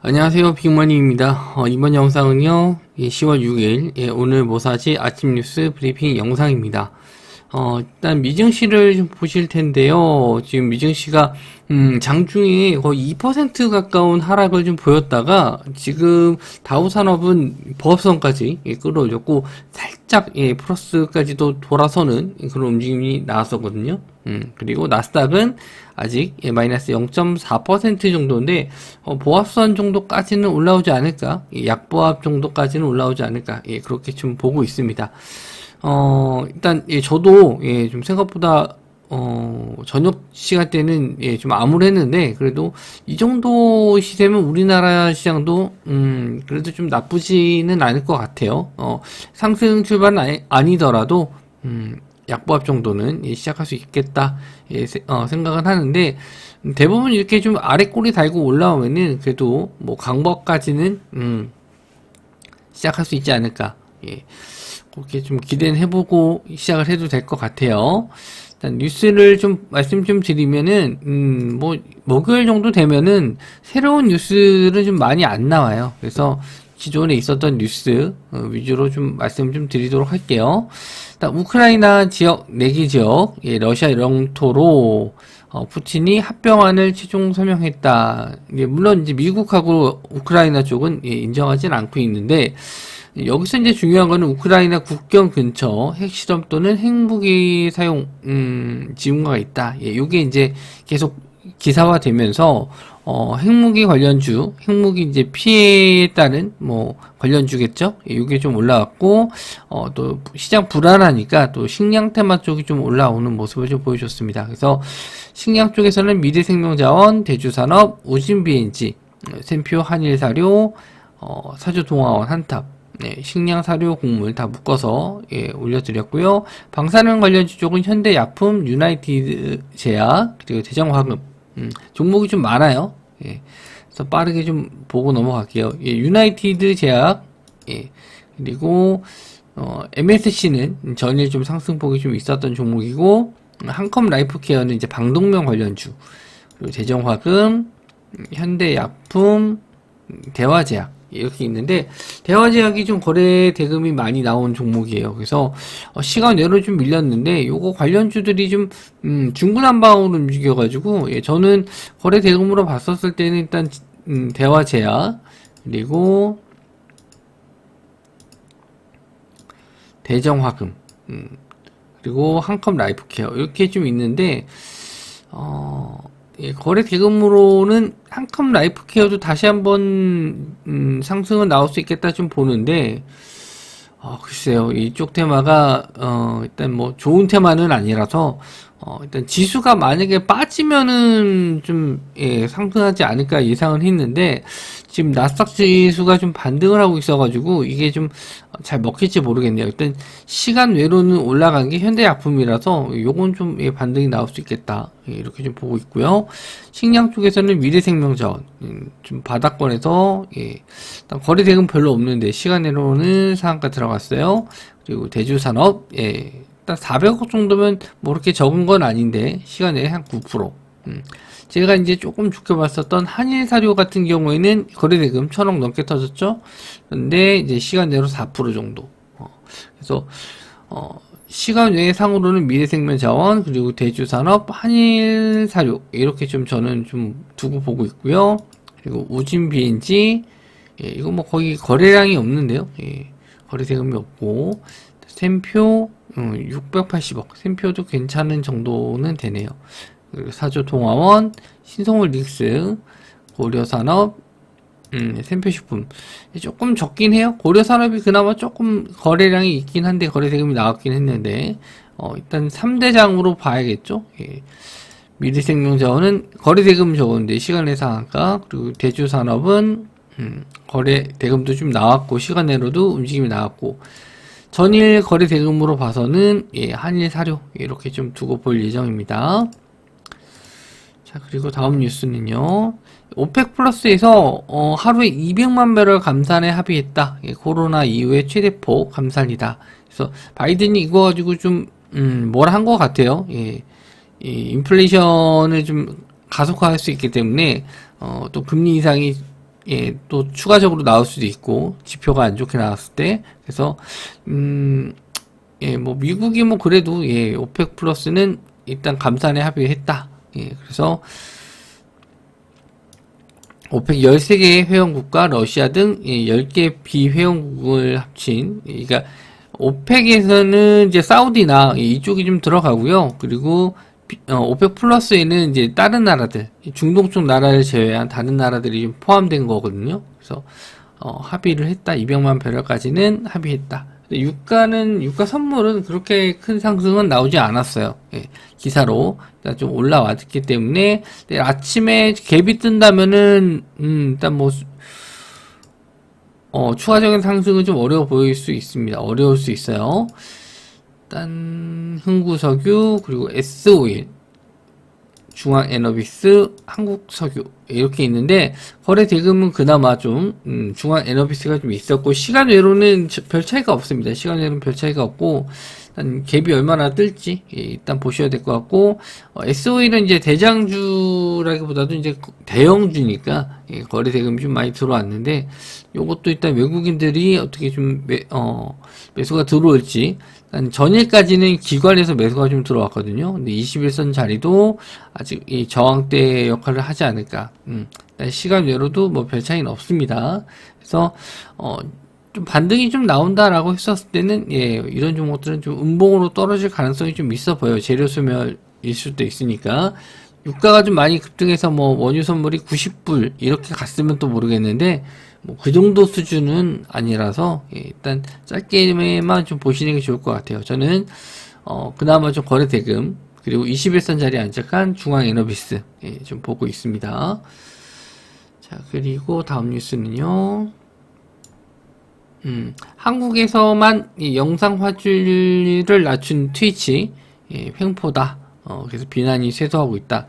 안녕하세요, 빅머니입니다. 이번 영상은요, 10월 6일, 오늘 뭐사지 아침 뉴스 브리핑 영상입니다. 일단 미증시를 좀 보실 텐데요. 지금 미증시가 장중에 거의 2% 가까운 하락을 좀 보였다가 지금 다우산업은 보합선까지 끌어올렸고 살짝 플러스까지도 돌아서는 그런 움직임이 나왔었거든요. 그리고 나스닥은 아직 마이너스 0.4% 정도인데 보합선 정도까지는 올라오지 않을까, 약보합 정도까지는 올라오지 않을까, 그렇게 좀 보고 있습니다. 일단 저도 좀 생각보다 저녁 시간대는 좀 암울했는데 그래도 이 정도 시세면 우리나라 시장도 그래도 좀 나쁘지는 않을 것 같아요. 상승 출발은 아니더라도 약보합 정도는 시작할 수 있겠다 생각은 하는데 대부분 이렇게 좀 아래 꼬리 달고 올라오면은 그래도 뭐 강보까지는 시작할 수 있지 않을까, 그렇게 좀 기대는 해보고 시작을 해도 될 것 같아요. 일단 뉴스를 좀 말씀 좀 드리면은 뭐 목요일 정도 되면은 새로운 뉴스는 좀 많이 안 나와요. 그래서 기존에 있었던 뉴스 위주로 좀 말씀 좀 드리도록 할게요. 일단 우크라이나 지역 내기 지역, 러시아 영토로 푸틴이 합병안을 최종 서명했다. 물론 이제 미국하고 우크라이나 쪽은 인정하진 않고 있는데, 여기서 이제 중요한 거는 우크라이나 국경 근처 핵실험 또는 핵무기 사용 징후가 있다. 요게 이제 계속 기사화되면서 핵무기 관련주, 핵무기 이제 피해에 따른 뭐 관련주겠죠. 요게 좀 올라왔고 또 시장 불안하니까 또 식량 테마 쪽이 좀 올라오는 모습을 좀 보여줬습니다. 그래서 식량 쪽에서는 미래생명자원, 대주산업, 우진비엔지, 샘표 한일사료, 사주동아원 한탑, 식량, 사료, 곡물 다 묶어서 올려드렸고요. 방사능 관련주 쪽은 현대약품, 유나이티드 제약, 그리고 대정화금 종목이 좀 많아요. 그래서 빠르게 좀 보고 넘어갈게요. 유나이티드 제약, 그리고 MSC는 전일 좀 상승폭이 좀 있었던 종목이고, 한컴 라이프케어는 이제 방독면 관련주, 그리고 대정화금, 현대약품, 대화제약 이렇게 있는데, 대화제약이 좀 거래 대금이 많이 나온 종목이에요. 그래서 시간 외로 좀 밀렸는데 요거 관련주들이 좀 중구난방으로 움직여가지고, 저는 거래 대금으로 봤었을 때는 일단 대화제약, 그리고 대정화금, 그리고 한컴 라이프케어 이렇게 좀 있는데, 거래 대금으로는 한컴 라이프케어도 다시 한번 상승은 나올 수 있겠다 좀 보는데, 글쎄요, 이쪽 테마가 일단 뭐 좋은 테마는 아니라서 일단 지수가 만약에 빠지면은 좀 상승하지 않을까 예상은 했는데, 지금 나스닥 지수가 좀 반등을 하고 있어가지고 이게 좀 잘 먹힐지 모르겠네요. 일단 시간 외로는 올라간 게 현대약품이라서 요건 좀 반등이 나올 수 있겠다, 이렇게 좀 보고 있고요. 식량 쪽에서는 미래생명자원 좀 바닥권에서 일단 거래 대금 별로 없는데 시간 외로는 상한가 들어갔어요. 그리고 대주산업, 일단 400억 정도면 뭐 그렇게 적은 건 아닌데 시간 내에 한 9%. 제가 이제 조금 좋게 봤었던 한일사료 같은 경우에는 거래대금 1000억 넘게 터졌죠. 근데 이제 시간 내로 4% 정도. 그래서 시간 외 상으로는 미래생명자원, 그리고 대주산업, 한일사료 이렇게 좀 저는 좀 두고 보고 있고요. 그리고 우진비엔지, 이거 뭐 거의 거래량이 없는데요. 거래 대금이 없고, 샘표 680억, 샘표도 괜찮은 정도는 되네요. 그리고 사조동아원, 신성홀릭스, 고려산업, 샘표식품 조금 적긴 해요. 고려산업이 그나마 조금 거래량이 있긴 한데 거래 대금이 나왔긴 했는데 일단 3대장으로 봐야겠죠. 미래생명자원은 거래 대금 적은데 시간의 상한가, 그리고 대주산업은 거래 대금도 좀 나왔고 시간 내로도 움직임이 나왔고, 전일 거래 대금으로 봐서는 한일 사료 이렇게 좀 두고 볼 예정입니다. 자, 그리고 다음 뉴스는요. 오펙 플러스에서 하루에 200만 배럴 감산에 합의했다. 코로나 이후에 최대폭 감산이다. 그래서 바이든이 이거 가지고 좀 뭐라 한 것 같아요. 이 인플레이션을 좀 가속화할 수 있기 때문에 또 금리 인상이 예, 또 추가적으로 나올 수도 있고, 지표가 안 좋게 나왔을 때. 그래서, 예, 뭐, 미국이 뭐, 그래도, 예, 오펙 플러스는 일단 감산에 합의했다. 예, 그래서, 오펙 13개 회원국과 러시아 등 10개 비회원국을 합친, 그러니까 오펙에서는 이제 사우디나 이쪽이 좀 들어가고요. 그리고 오펙 플러스에는 이제 다른 나라들, 중동 쪽 나라를 제외한 다른 나라들이 좀 포함된 거거든요. 그래서 합의를 했다. 200만 배럴까지는 합의했다. 유가 선물은 그렇게 큰 상승은 나오지 않았어요. 예, 기사로 좀 올라왔기 때문에 아침에 갭이 뜬다면은 일단 뭐 추가적인 상승은 좀 어려워 보일 수 있습니다. 어려울 수 있어요. 일단 흥구석유 그리고 S오일, 중앙에너비스, 한국석유 이렇게 있는데 거래 대금은 그나마 좀 중앙에너비스가 좀 있었고 시간 외로는 별 차이가 없습니다. 시간 외로는 별 차이가 없고 일단 갭이 얼마나 뜰지 일단 보셔야 될 것 같고 S오일은 이제 대장주라기보다도 이제 대형주니까 거래 대금이 좀 많이 들어왔는데 요것도 일단 외국인들이 어떻게 좀 매수가 들어올지 전일까지는 기관에서 매수가 좀 들어왔거든요. 근데 21선 자리도 아직 이 저항대 역할을 하지 않을까. 시간 외로도 뭐 별 차이는 없습니다. 그래서 좀 반등이 좀 나온다라고 했었을 때는 이런 종목들은 좀 음봉으로 떨어질 가능성이 좀 있어 보여요. 재료 소멸일 수도 있으니까. 유가가 좀 많이 급등해서 뭐 원유 선물이 90불 이렇게 갔으면 또 모르겠는데 뭐 그 정도 수준은 아니라서 일단 짧게만 좀 보시는 게 좋을 것 같아요. 저는 그나마 좀 거래 대금 그리고 21선 자리에 안착한 중앙에너비스 좀 보고 있습니다. 자 그리고 다음 뉴스는요. 한국에서만 이 영상 화질을 낮춘 트위치 횡포다. 그래서 비난이 쇄도하고 있다.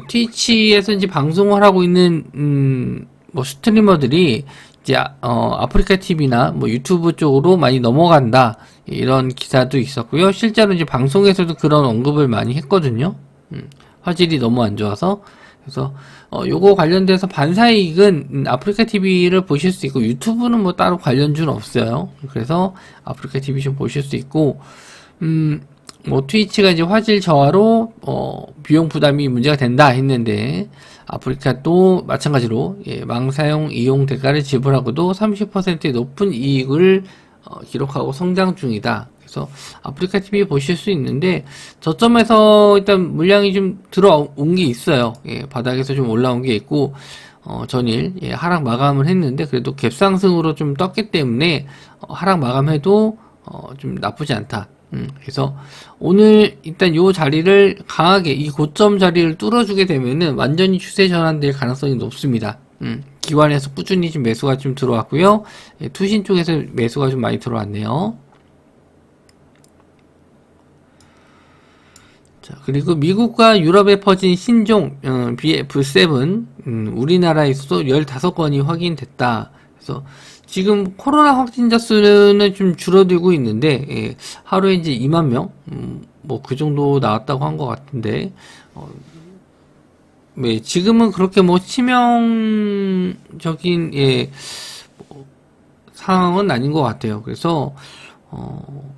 트위치에서 이제 방송을 하고 있는 뭐 스트리머들이 이제 아프리카 TV나 뭐 유튜브 쪽으로 많이 넘어간다 이런 기사도 있었고요. 실제로 이제 방송에서도 그런 언급을 많이 했거든요. 화질이 너무 안 좋아서 그래서 요거 관련돼서 반사이익은 아프리카 TV를 보실 수 있고 유튜브는 뭐 따로 관련주는 없어요. 그래서 아프리카 TV 좀 보실 수 있고 뭐 트위치가 이제 화질 저하로 비용 부담이 문제가 된다 했는데 아프리카도 마찬가지로 망 사용 이용 대가를 지불하고도 30%의 높은 이익을 기록하고 성장 중이다. 그래서 아프리카 TV 보실 수 있는데 저점에서 일단 물량이 좀 들어온 게 있어요. 바닥에서 좀 올라온 게 있고 전일 하락 마감을 했는데 그래도 갭상승으로 좀 떴기 때문에 하락 마감해도 좀 나쁘지 않다. 그래서 오늘 일단 요 자리를 강하게 이 고점 자리를 뚫어주게 되면은 완전히 추세 전환될 가능성이 높습니다. 기관에서 꾸준히 좀 매수가 좀 들어왔고요. 투신 쪽에서 매수가 좀 많이 들어왔네요. 자, 그리고 미국과 유럽에 퍼진 신종 BF7 우리나라에서도 15건이 확인됐다. 그래서 지금 코로나 확진자 수는 좀 줄어들고 있는데 하루에 이제 2만 명, 뭐 그 정도 나왔다고 한 것 같은데 지금은 그렇게 뭐 치명적인 뭐 상황은 아닌 것 같아요. 그래서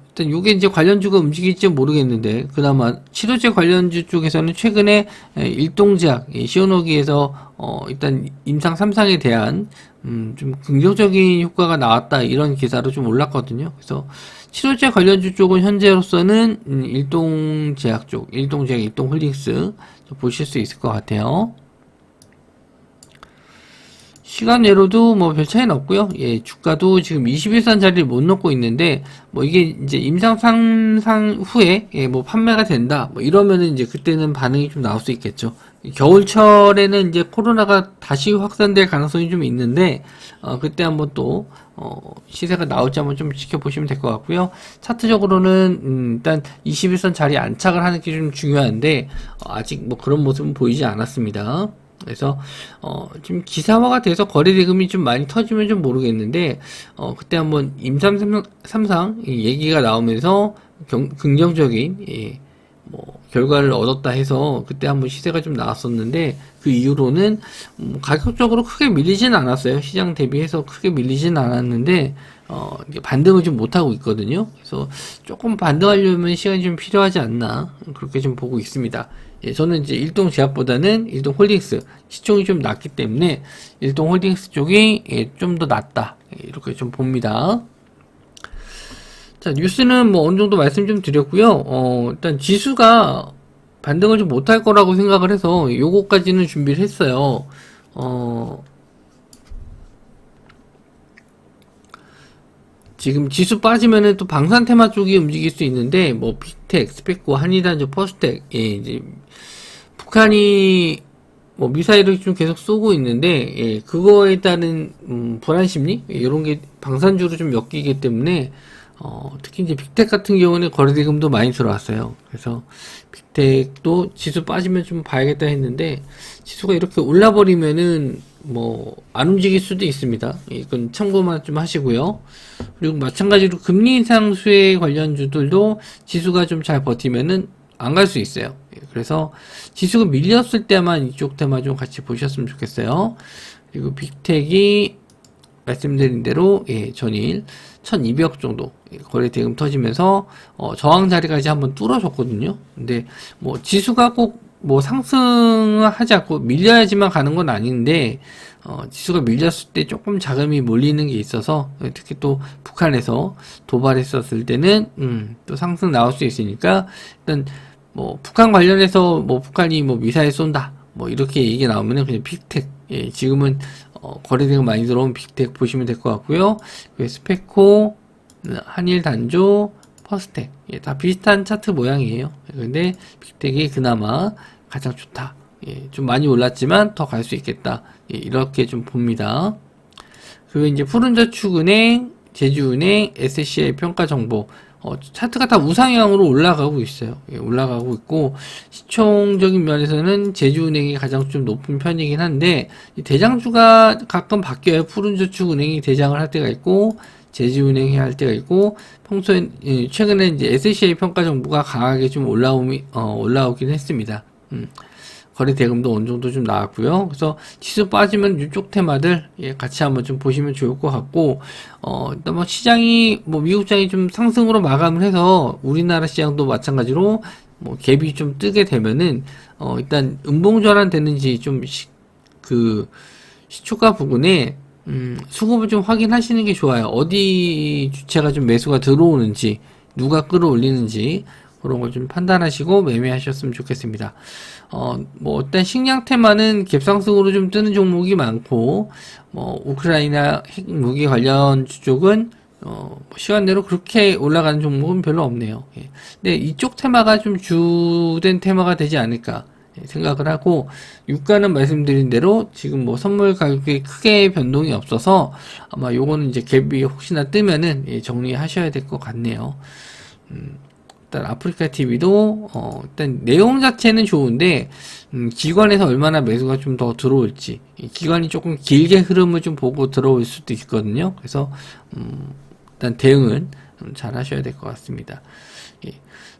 일단 요게 이제 관련주가 움직일지 모르겠는데 그나마 치료제 관련주 쪽에서는 최근에 일동제약 시오노기에서 일단 임상 3상에 대한 좀 긍정적인 효과가 나왔다 이런 기사로 좀 올랐거든요. 그래서 치료제 관련주 쪽은 현재로서는 일동제약 쪽, 일동제약, 일동홀릭스 좀 보실 수 있을 것 같아요. 시간 내로도 뭐 별 차이는 없고요. 주가도 지금 21선 자리를 못 넘고 있는데 뭐 이게 이제 임상 3상 후에 뭐 판매가 된다 뭐 이러면은 이제 그때는 반응이 좀 나올 수 있겠죠. 겨울철에는 이제 코로나가 다시 확산될 가능성이 좀 있는데 그때 한번 또 시세가 나올지 한번 좀 지켜보시면 될 것 같고요. 차트적으로는 일단 21선 자리에 안착을 하는 게 좀 중요한데 아직 뭐 그런 모습은 보이지 않았습니다. 그래서 지금 기사화가 돼서 거래 대금이 좀 많이 터지면 좀 모르겠는데 그때 한번 임상 3상 얘기가 나오면서 긍정적인 뭐 결과를 얻었다 해서 그때 한번 시세가 좀 나왔었는데 그 이후로는 가격적으로 크게 밀리진 않았어요. 시장 대비해서 크게 밀리진 않았는데 이게 반등을 좀 못하고 있거든요. 그래서 조금 반등하려면 시간이 좀 필요하지 않나 그렇게 좀 보고 있습니다. 예, 저는 이제 일동제약보다는 일동홀딩스 시총이 좀 낮기 때문에 일동홀딩스 쪽이 예, 좀 더 낫다 이렇게 좀 봅니다. 자, 뉴스는 뭐 어느 정도 말씀 좀 드렸고요. 일단 지수가 반등을 좀 못할 거라고 생각을 해서 요거까지는 준비를 했어요. 지금 지수 빠지면은 또 방산 테마 쪽이 움직일 수 있는데, 뭐, 빅텍, 스페코, 한일단조, 퍼스텍, 예, 이제, 북한이 뭐 미사일을 좀 계속 쏘고 있는데, 예, 그거에 따른, 불안 심리? 이런 게 방산주로 좀 엮이기 때문에, 특히 이제 빅텍 같은 경우는 거래대금도 많이 들어왔어요. 그래서 빅텍도 지수 빠지면 좀 봐야겠다 했는데 지수가 이렇게 올라버리면은 뭐 안 움직일 수도 있습니다. 이건 참고만 좀 하시고요. 그리고 마찬가지로 금리 인상 수혜 관련주들도 지수가 좀 잘 버티면은 안 갈 수 있어요. 그래서 지수가 밀렸을 때만 이쪽 테마 좀 같이 보셨으면 좋겠어요. 그리고 빅텍이 말씀드린 대로 예, 전일 1200 정도 거래 대금 터지면서 저항 자리까지 한번 뚫어줬거든요. 근데 뭐 지수가 꼭 뭐 상승하지 않고 밀려야지만 가는 건 아닌데 지수가 밀렸을 때 조금 자금이 몰리는 게 있어서 특히 또 북한에서 도발했었을 때는 또 상승 나올 수 있으니까 일단 뭐 북한 관련해서 뭐 북한이 뭐 미사일 쏜다 뭐 이렇게 얘기 나오면은 그냥 빅텍 예, 지금은 거래대금 많이 들어온 빅텍 보시면 될 것 같고요. 스페코, 한일 단조, 퍼스텍 예, 다 비슷한 차트 모양이에요. 근데 빅텍이 그나마 가장 좋다. 예, 좀 많이 올랐지만 더 갈 수 있겠다. 예, 이렇게 좀 봅니다. 그리고 이제 푸른저축은행, 제주은행, SCI 평가정보 차트가 다 우상향으로 올라가고 있어요. 예, 올라가고 있고 시총적인 면에서는 제주은행이 가장 좀 높은 편이긴 한데 이 대장주가 가끔 바뀌어요. 푸른저축은행이 대장을 할 때가 있고 제주은행이 할 때가 있고 평소에 최근에 이제 SCI 평가 정보가 강하게 좀 올라오긴 했습니다. 거래 대금도 어느 정도 좀 나왔고요. 그래서 지수 빠지면 이쪽 테마들 예, 같이 한번 좀 보시면 좋을 것 같고 일단 뭐 시장이 뭐 미국 시장이 좀 상승으로 마감을 해서 우리나라 시장도 마찬가지로 뭐 갭이 좀 뜨게 되면은 일단 음봉 전환 되는지 좀 시초가 부근에 수급을 좀 확인하시는 게 좋아요. 어디 주체가 좀 매수가 들어오는지 누가 끌어올리는지 그런 걸 좀 판단하시고 매매하셨으면 좋겠습니다. 뭐 어떤 식량 테마는 갭상승으로 좀 뜨는 종목이 많고 뭐 우크라이나 핵 무기 관련 쪽은 시간대로 그렇게 올라가는 종목은 별로 없네요. 예. 근데 이쪽 테마가 좀 주된 테마가 되지 않을까 생각을 하고 유가는 말씀드린 대로 지금 뭐 선물 가격에 크게 변동이 없어서 아마 요거는 이제 갭이 혹시나 뜨면은 예, 정리하셔야 될 것 같네요. 일단 아프리카 TV도 일단 내용 자체는 좋은데 기관에서 얼마나 매수가 좀 더 들어올지 기관이 조금 길게 흐름을 좀 보고 들어올 수도 있거든요. 그래서 일단 대응은 잘 하셔야 될 것 같습니다. 예.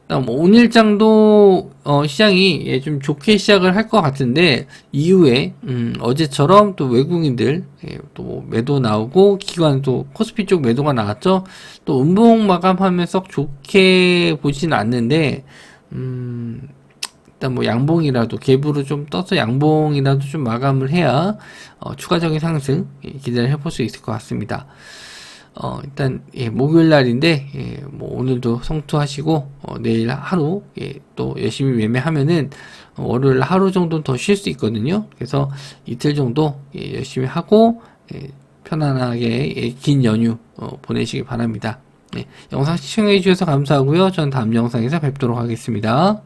다음 오늘장도 시장이 예, 좀 좋게 시작을 할 것 같은데 이후에 어제처럼 또 외국인들 예, 또 매도 나오고 기관도 코스피 쪽 매도가 나왔죠. 또 음봉 마감하면 썩 좋게 보진 않는데 일단 뭐 양봉이라도 갭으로 좀 떠서 양봉이라도 좀 마감을 해야 추가적인 상승 예, 기대를 해볼 수 있을 것 같습니다. 일단 예, 목요일 날인데 예, 뭐 오늘도 성투하시고 내일 하루 예, 또 열심히 매매하면은 월요일 하루 정도 더 쉴 수 있거든요. 그래서 이틀 정도 예, 열심히 하고 예, 편안하게 예, 긴 연휴 보내시기 바랍니다. 예, 영상 시청해 주셔서 감사하고요. 저는 다음 영상에서 뵙도록 하겠습니다.